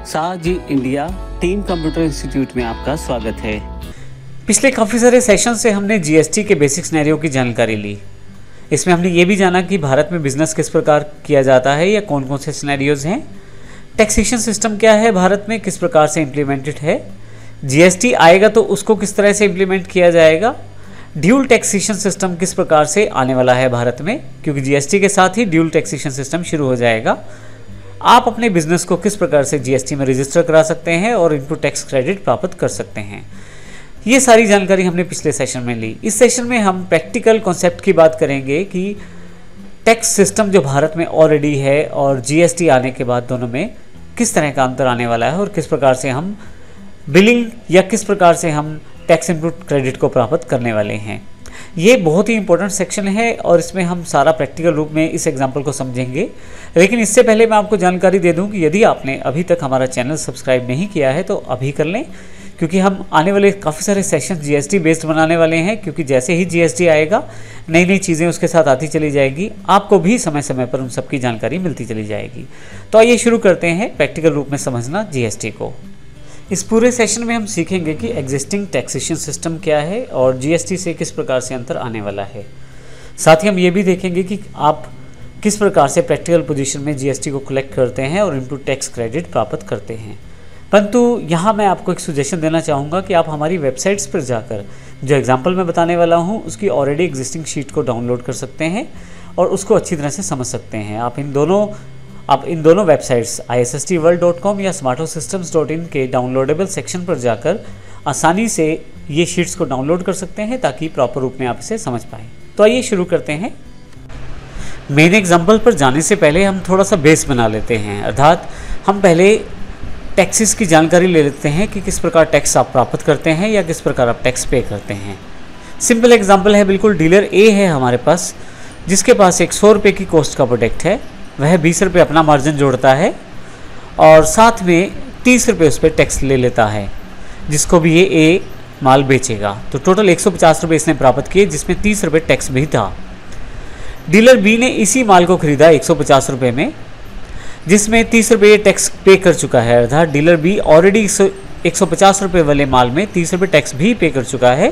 साजी India team computer institute में आपका स्वागत है। पिछले काफ़ी सारे सेशन से हमने जीएसटी के बेसिक सिनेरियो की जानकारी ली। इसमें हमने ये भी जाना कि भारत में बिजनेस किस प्रकार किया जाता है या कौन कौन से सिनेरियोज हैं, टैक्सेशन सिस्टम क्या है भारत में, किस प्रकार से इम्प्लीमेंटेड है, जीएसटी आएगा तो उसको किस तरह से इम्प्लीमेंट किया जाएगा, ड्यूल टैक्सेशन सिस्टम किस प्रकार से आने वाला है भारत में, क्योंकि जीएसटी के साथ ही ड्यूल टैक्सेशन सिस्टम शुरू हो जाएगा। आप अपने बिजनेस को किस प्रकार से जीएसटी में रजिस्टर करा सकते हैं और इनपुट टैक्स क्रेडिट प्राप्त कर सकते हैं, ये सारी जानकारी हमने पिछले सेशन में ली। इस सेशन में हम प्रैक्टिकल कॉन्सेप्ट की बात करेंगे कि टैक्स सिस्टम जो भारत में ऑलरेडी है और जीएसटी आने के बाद दोनों में किस तरह का अंतर आने वाला है और किस प्रकार से हम बिलिंग या किस प्रकार से हम टैक्स इनपुट क्रेडिट को प्राप्त करने वाले हैं। ये बहुत ही इंपॉर्टेंट सेक्शन है और इसमें हम सारा प्रैक्टिकल रूप में इस एग्जाम्पल को समझेंगे। लेकिन इससे पहले मैं आपको जानकारी दे दूं कि यदि आपने अभी तक हमारा चैनल सब्सक्राइब नहीं किया है तो अभी कर लें, क्योंकि हम आने वाले काफ़ी सारे सेशन जीएसटी बेस्ड बनाने वाले हैं। क्योंकि जैसे ही जीएसटी आएगा नई नई चीज़ें उसके साथ आती चली जाएगी, आपको भी समय समय पर उन सबकी जानकारी मिलती चली जाएगी। तो आइए शुरू करते हैं प्रैक्टिकल रूप में समझना जीएसटी को। इस पूरे सेशन में हम सीखेंगे कि एग्जिस्टिंग टैक्सेशन सिस्टम क्या है और जीएसटी से किस प्रकार से अंतर आने वाला है। साथ ही हम ये भी देखेंगे कि आप किस प्रकार से प्रैक्टिकल पोजीशन में जीएसटी को कलेक्ट करते हैं और इनपुट टैक्स क्रेडिट प्राप्त करते हैं। परंतु यहाँ मैं आपको एक सजेशन देना चाहूँगा कि आप हमारी वेबसाइट्स पर जाकर जो एग्जाम्पल मैं बताने वाला हूँ उसकी ऑलरेडी एग्जिस्टिंग शीट को डाउनलोड कर सकते हैं और उसको अच्छी तरह से समझ सकते हैं। आप इन दोनों वेबसाइट्स issstworld.com या smartosystems.in के डाउनलोडेबल सेक्शन पर जाकर आसानी से ये शीट्स को डाउनलोड कर सकते हैं ताकि प्रॉपर रूप में आप इसे समझ पाएँ। तो आइए शुरू करते हैं। मेन एग्जाम्पल पर जाने से पहले हम थोड़ा सा बेस बना लेते हैं, अर्थात हम पहले टैक्सेस की जानकारी ले लेते हैं कि किस प्रकार टैक्स आप प्राप्त करते हैं या किस प्रकार आप टैक्स पे करते हैं। सिंपल एग्जाम्पल है, बिल्कुल डीलर ए है हमारे पास, जिसके पास एक 100 रुपये की कॉस्ट का प्रोडक्ट है। वह 20 रुपये अपना मार्जिन जोड़ता है और साथ में 30 रुपये उस पर टैक्स ले लेता है, जिसको भी ये ए माल बेचेगा। तो टोटल 150 रुपये इसने प्राप्त किए, जिसमें 30 रुपये टैक्स भी था। डीलर बी ने इसी माल को खरीदा 150 रुपये में, जिसमें 30 रुपये टैक्स पे कर चुका है। अर्थात डीलर बी ऑलरेडी 150 रुपये वाले माल में 30 रुपये टैक्स भी पे कर चुका है।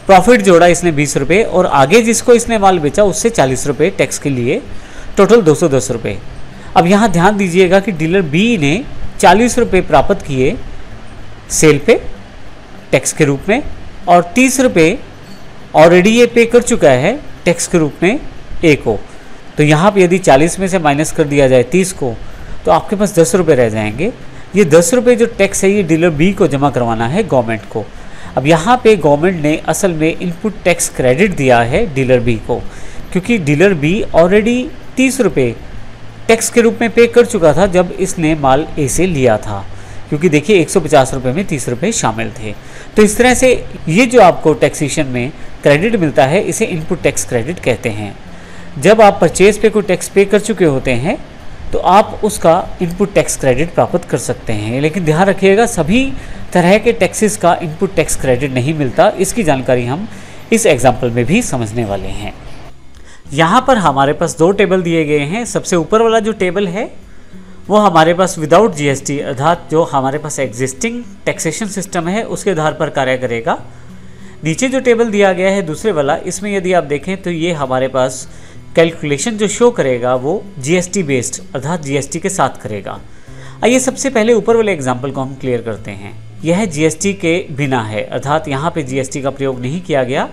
प्रॉफिट जोड़ा इसने 20 रुपये और आगे जिसको इसने माल बेचा उससे 40 रुपये टैक्स के लिए, टोटल 210 रुपये। अब यहाँ ध्यान दीजिएगा कि डीलर बी ने 40 रुपये प्राप्त किए सेल पे टैक्स के रूप में और 30 रुपये ऑलरेडी ये पे कर चुका है टैक्स के रूप में ए को। तो यहाँ पे यदि 40 में से माइनस कर दिया जाए 30 को, तो आपके पास 10 रुपये रह जाएंगे। ये 10 रुपये जो टैक्स है ये डीलर बी को जमा करवाना है गवर्नमेंट को। अब यहाँ पे गवर्नमेंट ने असल में इनपुट टैक्स क्रेडिट दिया है डीलर बी को, क्योंकि डीलर बी ऑलरेडी 30 रुपये टैक्स के रूप में पे कर चुका था जब इसने माल ए से लिया था, क्योंकि देखिए 150 रुपये में 30 रुपये शामिल थे। तो इस तरह से ये जो आपको टैक्सेशन में क्रेडिट मिलता है इसे इनपुट टैक्स क्रेडिट कहते हैं। जब आप परचेज पे कोई टैक्स पे कर चुके होते हैं तो आप उसका इनपुट टैक्स क्रेडिट प्राप्त कर सकते हैं। लेकिन ध्यान रखिएगा, सभी तरह के टैक्सेस का इनपुट टैक्स क्रेडिट नहीं मिलता। इसकी जानकारी हम इस एग्जाम्पल में भी समझने वाले हैं। यहाँ पर हमारे पास 2 टेबल दिए गए हैं। सबसे ऊपर वाला जो टेबल है वो हमारे पास विदाउट जीएसटी, अर्थात जो हमारे पास एग्जिस्टिंग टैक्सेशन सिस्टम है उसके आधार पर कार्य करेगा। नीचे जो टेबल दिया गया है दूसरे वाला, इसमें यदि आप देखें तो ये हमारे पास कैलकुलेशन जो शो करेगा वो जीएसटी बेस्ड, अर्थात जीएसटी के साथ करेगा। आइए सबसे पहले ऊपर वाले एग्जाम्पल को हम क्लियर करते हैं। यह जीएसटी के बिना है, अर्थात यहाँ पे जीएसटी का प्रयोग नहीं किया गया।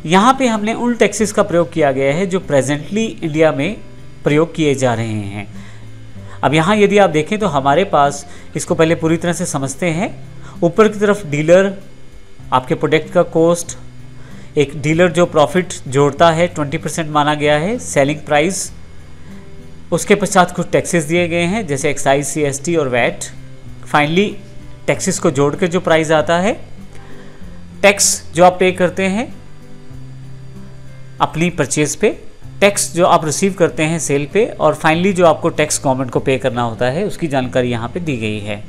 यहाँ पे हमने उन टैक्सेस का प्रयोग किया गया है जो प्रेजेंटली इंडिया में प्रयोग किए जा रहे हैं। अब यहाँ यदि आप देखें तो हमारे पास, इसको पहले पूरी तरह से समझते हैं। ऊपर की तरफ डीलर आपके प्रोडक्ट का कॉस्ट, एक डीलर जो प्रॉफिट जोड़ता है 20% माना गया है सेलिंग प्राइस। उसके पश्चात कुछ टैक्सेस दिए गए हैं जैसे एक्साइज, सीएसटी और वैट। फाइनली टैक्सेस को जोड़ के जो प्राइस आता है, टैक्स जो आप पे करते हैं अपनी परचेज पे, टैक्स जो आप रिसीव करते हैं सेल पे, और फाइनली जो आपको टैक्स गवर्नमेंट को पे करना होता है उसकी जानकारी यहाँ पे दी गई है।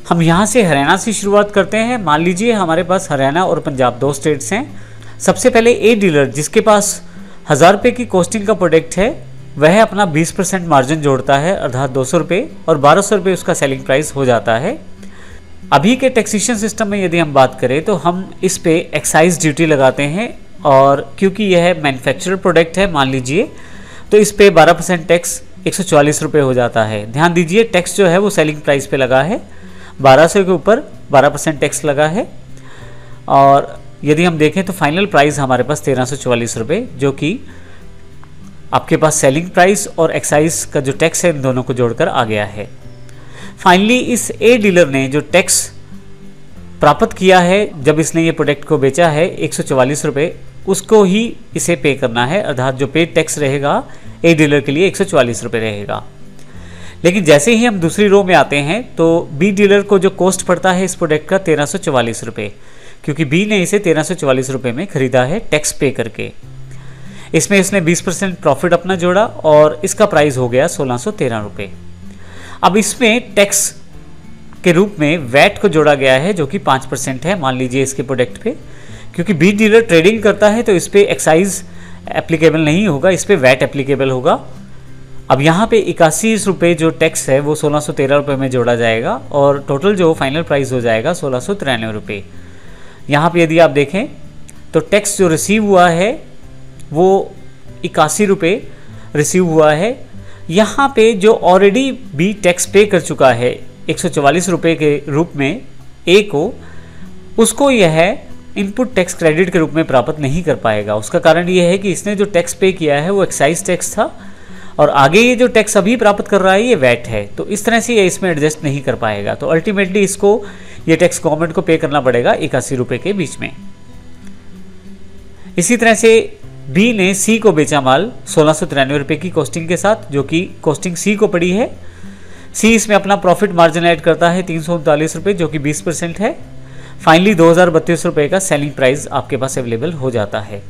हम यहाँ से हरियाणा से शुरुआत करते हैं। मान लीजिए हमारे पास हरियाणा और पंजाब 2 स्टेट्स हैं। सबसे पहले ए डीलर जिसके पास 1000 रुपये की कॉस्टिंग का प्रोडक्ट है वह अपना 20% मार्जिन जोड़ता है, अर्थात 200 रुपये, और 1200 रुपये उसका सेलिंग प्राइस हो जाता है। अभी के टैक्सेशन सिस्टम में यदि हम बात करें तो हम इस पे एक्साइज ड्यूटी लगाते हैं, और क्योंकि यह मैन्युफैक्चरर प्रोडक्ट है मान लीजिए, तो इस पे 12% टैक्स 144 रुपये हो जाता है। ध्यान दीजिए टैक्स जो है वो सेलिंग प्राइस पे लगा है, 1200 के ऊपर 12% टैक्स लगा है, और यदि हम देखें तो फाइनल प्राइस हमारे पास 1344 रुपये, जो कि आपके पास सेलिंग प्राइस और एक्साइज का जो टैक्स है इन दोनों को जोड़कर आ गया है। फाइनली इस ए डीलर ने जो टैक्स प्राप्त किया है जब इसने ये प्रोडक्ट को बेचा है 144 रुपये, उसको ही इसे पे करना है, अर्थात जो पे टैक्स रहेगा ए डीलर के लिए 144 रुपये रहेगा। लेकिन जैसे ही हम दूसरी रो में आते हैं तो बी डीलर को जो कॉस्ट पड़ता है इस प्रोडक्ट का 1344 रुपये, क्योंकि बी ने इसे 1344 रुपये में खरीदा है टैक्स पे करके। इसमें इसने 20% प्रॉफिट अपना जोड़ा और इसका प्राइस हो गया 1613 रुपये। अब इसमें टैक्स के रूप में वैट को जोड़ा गया है जो कि 5% है मान लीजिए इसके प्रोडक्ट पे, क्योंकि बी डीलर ट्रेडिंग करता है तो इस पर एक्साइज एप्लीकेबल नहीं होगा, इस पर वैट एप्लीकेबल होगा। अब यहाँ पे 81 रुपये जो टैक्स है वो 1613 रुपये में जोड़ा जाएगा और टोटल जो फाइनल प्राइस हो जाएगा 1693 रुपये। यहाँ पे यदि आप देखें तो टैक्स जो रिसीव हुआ है वो 81 रुपये रिसीव हुआ है। यहाँ पे जो ऑलरेडी बी टैक्स पे कर चुका है 144 रुपये के रूप में ए को, उसको यह इनपुट टैक्स क्रेडिट के रूप में प्राप्त नहीं कर पाएगा। उसका कारण यह है कि इसने जो टैक्स पे किया है वो एक्साइज टैक्स था और आगे ये जो टैक्स अभी प्राप्त कर रहा है ये वैट है, तो इस तरह से ये इसमें एडजस्ट नहीं कर पाएगा। तो अल्टीमेटली इसको ये टैक्स गवर्नमेंट को पे करना पड़ेगा 81 रुपये के बीच में। इसी तरह से बी ने सी को बेचा माल 1693 रुपये की कॉस्टिंग के साथ, जो कि कॉस्टिंग सी को पड़ी है। सी इसमें अपना प्रॉफिट मार्जिन ऐड करता है 339 रुपये जो कि 20% है। फाइनली 2032 रुपये का सेलिंग प्राइस आपके पास अवेलेबल हो जाता है।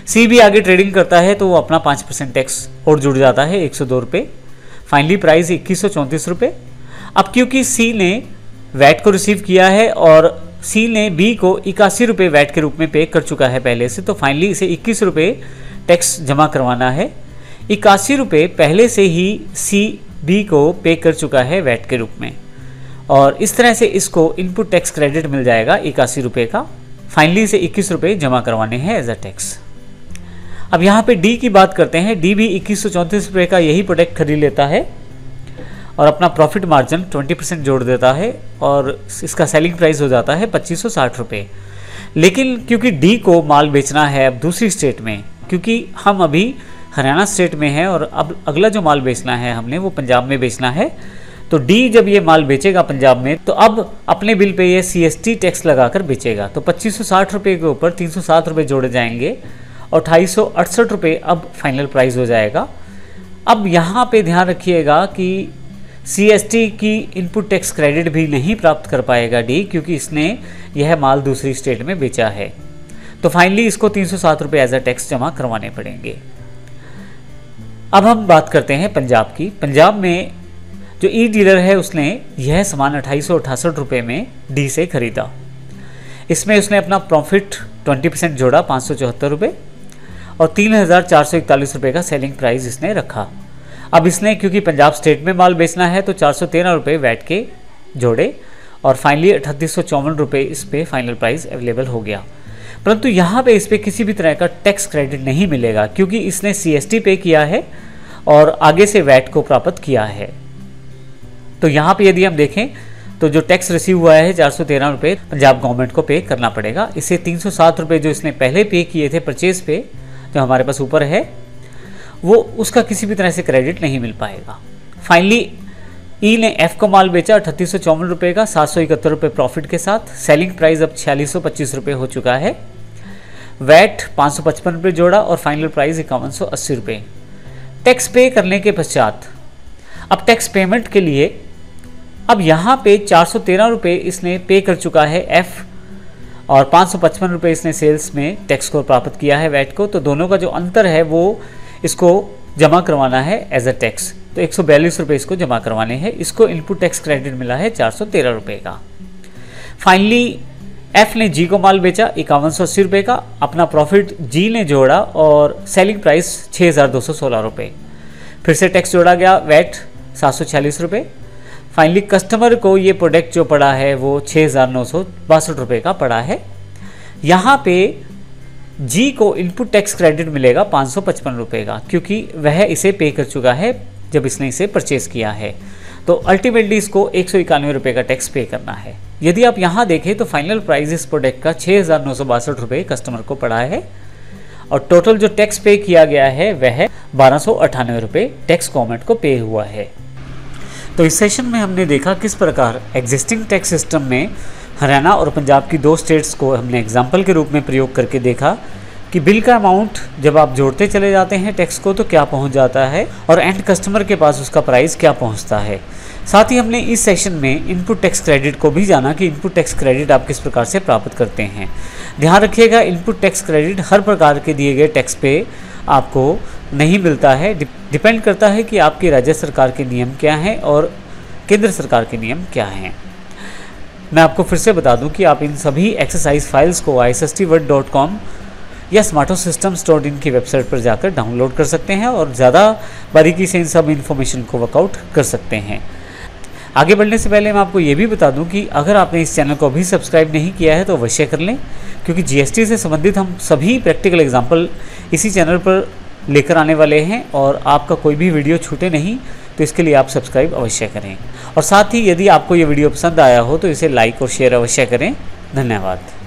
सी भी आगे ट्रेडिंग करता है तो वो अपना 5% टैक्स और जुड़ जाता है 102 रुपये। फाइनली प्राइस 2134 रुपये। अब क्योंकि सी ने वैट को रिसीव किया है और सी ने बी को 81 रुपये वैट के रूप में पे कर चुका है पहले से, तो फाइनली इसे 21 रुपये टैक्स जमा करवाना है। 81 रुपये पहले से ही सी बी को पे कर चुका है वैट के रूप में और इस तरह से इसको इनपुट टैक्स क्रेडिट मिल जाएगा 81 रुपये का। फाइनली इसे 21 रुपये जमा करवाने हैं एज अ टैक्स। अब यहाँ पे डी की बात करते हैं। डी भी 2134 रुपये का यही प्रोडक्ट खरीद लेता है और अपना प्रॉफिट मार्जिन 20% जोड़ देता है और इसका सेलिंग प्राइस हो जाता है 2560 रुपये। लेकिन क्योंकि डी को माल बेचना है अब दूसरी स्टेट में, क्योंकि हम अभी हरियाणा स्टेट में हैं और अब अगला जो माल बेचना है हमने वो पंजाब में बेचना है, तो डी जब ये माल बेचेगा पंजाब में तो अब अपने बिल पे ये CST टैक्स लगाकर बेचेगा। तो 2560 रुपये के ऊपर 307 रुपये जोड़े जाएंगे और 2868 रुपये अब फाइनल प्राइस हो जाएगा। अब यहाँ पे ध्यान रखिएगा कि CST की इनपुट टैक्स क्रेडिट भी नहीं प्राप्त कर पाएगा डी, क्योंकि इसने यह माल दूसरी स्टेट में बेचा है। तो फाइनली इसको 307 रुपये एज अ टैक्स जमा करवाने पड़ेंगे। अब हम बात करते हैं पंजाब की। पंजाब में जो ई डीलर है उसने यह सामान 2868 रुपये में डी से खरीदा। इसमें उसने अपना प्रॉफिट 20% जोड़ा 574 रुपये और 3441 रुपये का सेलिंग प्राइस इसने रखा। अब इसने क्योंकि पंजाब स्टेट में माल बेचना है तो 413 रुपये वैट के जोड़े और फाइनली 3854 रुपये इस पे फाइनल प्राइस अवेलेबल हो गया। परंतु यहाँ पे इस पे किसी भी तरह का टैक्स क्रेडिट नहीं मिलेगा क्योंकि इसने CST पे किया है और आगे से वैट को प्राप्त किया है। तो यहाँ पे यदि हम देखें तो जो टैक्स रिसीव हुआ है 413 रुपये पंजाब गवर्नमेंट को पे करना पड़ेगा। इसे 307 रुपये जो इसने पहले पे किए थे परचेज पे, जो हमारे पास ऊपर है, वो उसका किसी भी तरह से क्रेडिट नहीं मिल पाएगा। फाइनली ई ने एफ को माल बेचा 3854 रुपये का 771 रुपये प्रॉफिट के साथ। सेलिंग प्राइस अब 4625 रुपये हो चुका है। वैट 555 रुपये जोड़ा और फाइनल प्राइस 5180 रुपये। टैक्स पे करने के पश्चात अब टैक्स पेमेंट के लिए अब यहाँ पे 413 रुपये इसने पे कर चुका है एफ और 555 रुपये इसने सेल्स में टैक्स को प्राप्त किया है वैट को। तो दोनों का जो अंतर है वो इसको जमा करवाना है एज अ टैक्स। तो 142 रुपये इसको जमा करवाने हैं। इसको इनपुट टैक्स क्रेडिट मिला है 413 रुपये का। फाइनली एफ ने जी को माल बेचा 5180 रुपये का। अपना प्रॉफिट जी ने जोड़ा और सेलिंग प्राइस 6216 रुपये। फिर से टैक्स जोड़ा गया, वैट 746 रुपये। फाइनली कस्टमर को ये प्रोडक्ट जो पड़ा है वो 6,962 रुपये का पड़ा है। यहाँ पे जी को इनपुट टैक्स क्रेडिट मिलेगा 555 रुपये का, क्योंकि वह इसे पे कर चुका है जब इसने इसे परचेज किया है। तो अल्टीमेटली इसको 191 रुपये का टैक्स पे करना है। यदि आप यहाँ देखें तो फाइनल प्राइस इस प्रोडक्ट का 6,962 रुपये कस्टमर को पड़ा है और टोटल जो टैक्स पे किया गया है वह 1,298 रुपये टैक्स गवर्नमेंट को पे हुआ है। तो इस सेशन में हमने देखा किस प्रकार एग्जिस्टिंग टैक्स सिस्टम में हरियाणा और पंजाब की 2 स्टेट्स को हमने एग्जाम्पल के रूप में प्रयोग करके देखा कि बिल का अमाउंट जब आप जोड़ते चले जाते हैं टैक्स को तो क्या पहुंच जाता है और एंड कस्टमर के पास उसका प्राइस क्या पहुंचता है। साथ ही हमने इस सेशन में इनपुट टैक्स क्रेडिट को भी जाना कि इनपुट टैक्स क्रेडिट आप किस प्रकार से प्राप्त करते हैं। ध्यान रखिएगा, इनपुट टैक्स क्रेडिट हर प्रकार के दिए गए टैक्स पे आपको नहीं मिलता है। डिपेंड करता है कि आपकी राज्य सरकार के नियम क्या हैं और केंद्र सरकार के नियम क्या हैं। मैं आपको फिर से बता दूं कि आप इन सभी एक्सरसाइज फाइल्स को issstword.com या smartosystems.in की वेबसाइट पर जाकर डाउनलोड कर सकते हैं और ज़्यादा बारीकी से इन सब इन्फॉर्मेशन को वर्कआउट कर सकते हैं। आगे बढ़ने से पहले मैं आपको ये भी बता दूं कि अगर आपने इस चैनल को अभी सब्सक्राइब नहीं किया है तो अवश्य कर लें, क्योंकि जीएसटी से संबंधित हम सभी प्रैक्टिकल एग्जाम्पल इसी चैनल पर लेकर आने वाले हैं और आपका कोई भी वीडियो छूटे नहीं, तो इसके लिए आप सब्सक्राइब अवश्य करें। और साथ ही यदि आपको ये वीडियो पसंद आया हो तो इसे लाइक और शेयर अवश्य करें। धन्यवाद।